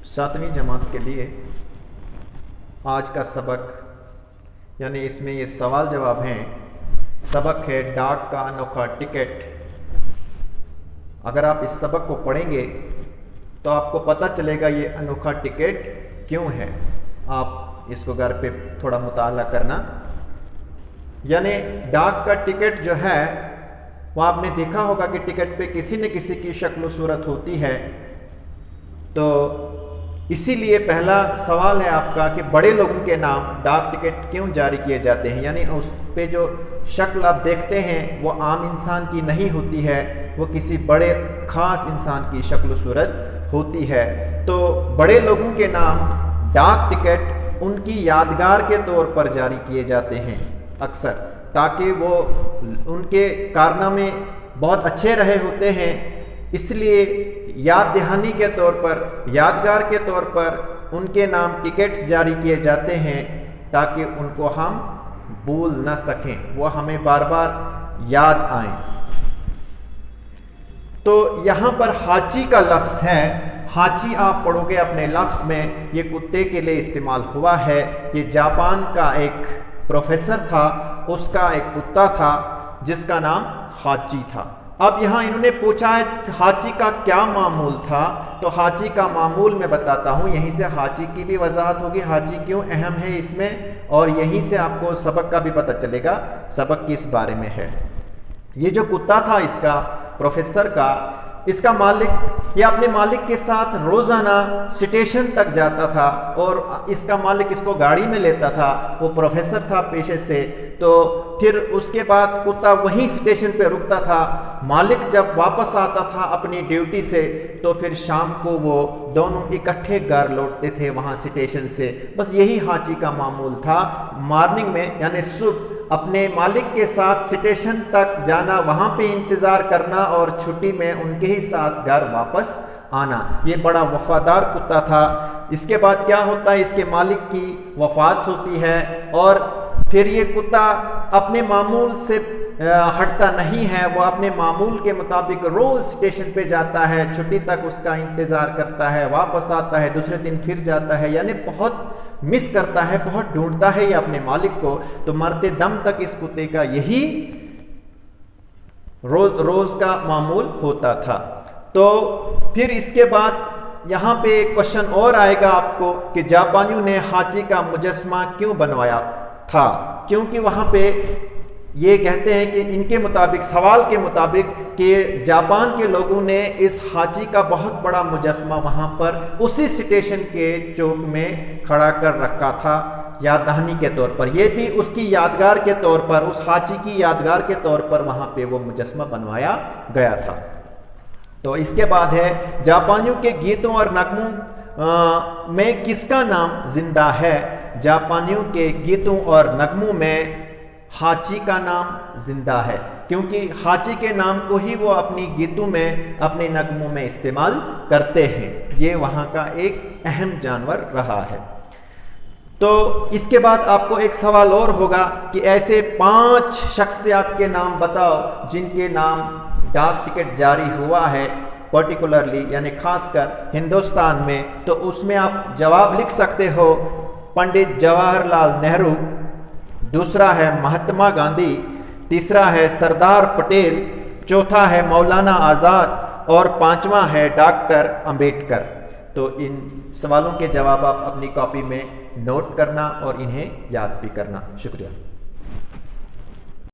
7वीं जमात के लिए आज का सबक, यानी इसमें ये सवाल जवाब हैं। सबक है डाक का अनोखा टिकट। अगर आप इस सबक को पढ़ेंगे तो आपको पता चलेगा ये अनोखा टिकट क्यों है। आप इसको घर पे थोड़ा मुताला करना। यानी डाक का टिकट जो है वो आपने देखा होगा कि टिकट पे किसी न किसी की शक्ल सूरत होती है। तो इसीलिए पहला सवाल है आपका कि बड़े लोगों के नाम डाक टिकट क्यों जारी किए जाते हैं। यानी उस पे जो शक्ल आप देखते हैं वो आम इंसान की नहीं होती है, वो किसी बड़े ख़ास इंसान की शक्ल सूरत होती है। तो बड़े लोगों के नाम डाक टिकट उनकी यादगार के तौर पर जारी किए जाते हैं अक्सर, ताकि वो उनके कारनामे बहुत अच्छे रहे होते हैं, इसलिए याद दहानी के तौर पर, यादगार के तौर पर उनके नाम टिकट्स जारी किए जाते हैं ताकि उनको हम भूल न सकें, वो हमें बार बार याद आए। तो यहाँ पर हाची का लफ्ज़ है। हाची आप पढ़ोगे अपने लफ्ज़ में, ये कुत्ते के लिए इस्तेमाल हुआ है। ये जापान का एक प्रोफेसर था, उसका एक कुत्ता था जिसका नाम हाची था। अब यहाँ इन्होंने पूछा है हाची का क्या मामूल था। तो हाची का मामूल मैं बताता हूँ, यहीं से हाची की भी वजाहत होगी, हाची क्यों अहम है इसमें, और यहीं से आपको सबक का भी पता चलेगा सबक किस बारे में है। ये जो कुत्ता था इसका, प्रोफेसर का, इसका मालिक, ये अपने मालिक के साथ रोज़ाना स्टेशन तक जाता था और इसका मालिक इसको गाड़ी में लेता था। वो प्रोफेसर था पेशे से, तो फिर उसके बाद कुत्ता वहीं स्टेशन पे रुकता था। मालिक जब वापस आता था अपनी ड्यूटी से तो फिर शाम को वो दोनों इकट्ठे घर लौटते थे वहाँ स्टेशन से। बस यही हाची का मामूल था, मॉर्निंग में यानी सुबह अपने मालिक के साथ स्टेशन तक जाना, वहाँ पे इंतज़ार करना और छुट्टी में उनके ही साथ घर वापस आना। ये बड़ा वफादार कुत्ता था। इसके बाद क्या होता है, इसके मालिक की वफात होती है और फिर ये कुत्ता अपने मामूल से हटता नहीं है। वो अपने मामूल के मुताबिक रोज़ स्टेशन पे जाता है, छुट्टी तक उसका इंतज़ार करता है, वापस आता है, दूसरे दिन फिर जाता है, यानी बहुत मिस करता है, बहुत ढूंढता है ये अपने मालिक को। तो मरते दम तक इस कुत्ते का यही रोज़ का मामूल होता था। तो फिर इसके बाद यहाँ पे एक क्वेश्चन और आएगा आपको कि जापानियों ने हाची का मुजस्मा क्यों बनवाया था। क्योंकि वहाँ पे ये कहते हैं कि इनके मुताबिक, सवाल के मुताबिक, कि जापान के लोगों ने इस हाची का बहुत बड़ा मुजस्मा वहाँ पर उसी स्टेशन के चौक में खड़ा कर रखा था याद दहानी के तौर पर। यह भी उसकी यादगार के तौर पर, उस हाची की यादगार के तौर पर वहाँ पे वो मुजस्मा बनवाया गया था। तो इसके बाद है जापानियों के गीतों और नगमों में किसका नाम जिंदा है। जापानियों के गीतों और नगमों में हाची का नाम जिंदा है, क्योंकि हाची के नाम को ही वो अपनी गीतों में, अपने नगमों में इस्तेमाल करते हैं। ये वहाँ का एक अहम जानवर रहा है। तो इसके बाद आपको एक सवाल और होगा कि ऐसे 5 शख्सियत के नाम बताओ जिनके नाम डाक टिकट जारी हुआ है पर्टिकुलरली, यानी खासकर हिंदुस्तान में। तो उसमें आप जवाब लिख सकते हो पंडित जवाहरलाल नेहरू, दूसरा है महात्मा गांधी, तीसरा है सरदार पटेल, चौथा है मौलाना आज़ाद और 5वां है डॉक्टर अंबेडकर। तो इन सवालों के जवाब आप अपनी कॉपी में नोट करना और इन्हें याद भी करना। शुक्रिया।